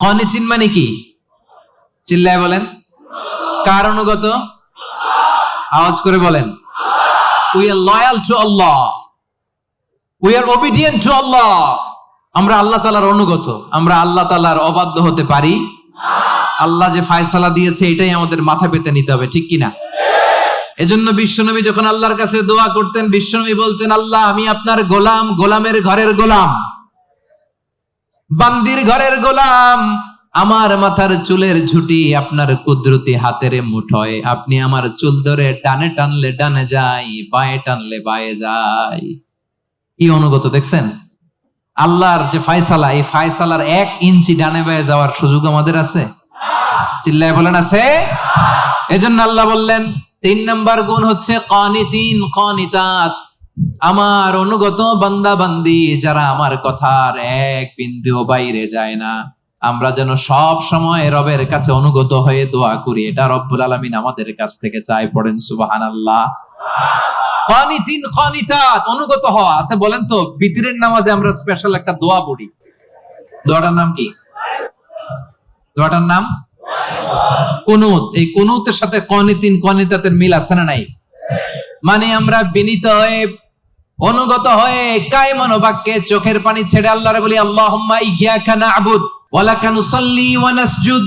কানিতিন মানে কি? চিল্লায় বলেন। কার অনুগত? আওয়াজ করে বলেন। We are loyal to Allah. We are obedient to Allah. আমরা আল্লাহ তাআলার অনুগত। আমরা আল্লাহ তাআলার অবাধ্য হতে পারি? আল্লাহ যে ফয়সালা দিয়েছে এটাই আমাদের মাথা পেতে নিতে হবে, ঠিক কিনা? এজন্য বিশ্বনবী যখন আল্লাহর কাছে দোয়া করতেন, বিশ্বনবী বলতেন, আল্লাহ আমি আপনার গোলাম, গোলামের ঘরের গোলাম, বান্দির ঘরের গোলাম। আমার মাথার চুলের ঝুঁটি আপনার কুদরতি হাতের মুঠোয়। আপনি আমার চুল ধরে ডানে টানলে ডানে যাই, বায়ে টানলে বায়ে যাই। কি অনুগত দেখছেন? আল্লাহর যে ফয়সালা, এই ফয়সালার 1 ইঞ্চি ডানে বায়ে যাওয়ার সুযোগ আমাদের আছে? চিল্লায় বলেন আছে? এজন্য আল্লাহ বললেন 3 নাম্বার গুণ হচ্ছে কানিতিন কানিতাত, আমার অনুগত বান্দা বান্দি যারা আমার কথার এক বিন্দুও বাইরে যায় না। আমরা যেন সব সময় রবের কাছে অনুগত হয়ে দোয়া করি, এটা রব্বুল আলামিন আমাদের কাছ থেকে চায়। পড়েন সুবহানাল্লাহ। কানিতিন কানিতাত, অনুগত হওয়া। আচ্ছা বলেন তো, বিতরের নামাজে আমরা স্পেশাল একটা দোয়া পড়ি, দোয়াটার নাম কি? দোয়াটার নাম কুনুত। এই কুনুতের সাথে কানিতিন কানিতাতের মিল আছে না নাই? মানে আমরা বিনীত হয়ে, অনুগত হয়ে, কায় মনোবাক্যে চোখের পানি ছেড়ে আল্লাহরে বলি, আল্লাহুম্মা ইয়্যাকা না'বুদ ওয়া লাকা নুসাল্লি ওয়া নাসজুদ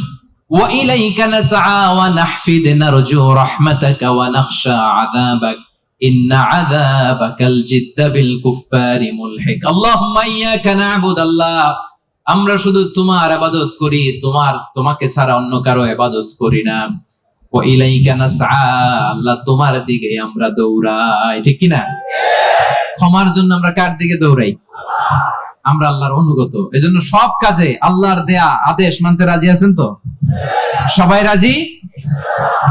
ওয়া ইলাইকা নাসআ ওয়া নাহফিদ নারজু রাহমাতাকা ওয়া নাখশা আযাবাক ইন্না আযাবাকাল জিদ্দা বিল কুফফারি মুলহিক। আল্লাহুম্মা ইয়্যাকা না'বুদ, আল্লাহ আমরা শুধু তোমার ইবাদত করি, তোমাকে ছাড়া অন্য কারো ইবাদত করি না। ওয়া ইলাইকা নাসআ, আল্লাহ তোমার দিকে আমরা দৌড়াই, ঠিক কি না? ক্ষমার জন্য আমরা কার দিকে দৌড়াই? আমরা আল্লাহর অনুগত। এজন্য সব কাজে আল্লাহর দেয়া আদেশ মানতে রাজি আছেন তো? সবাই রাজি?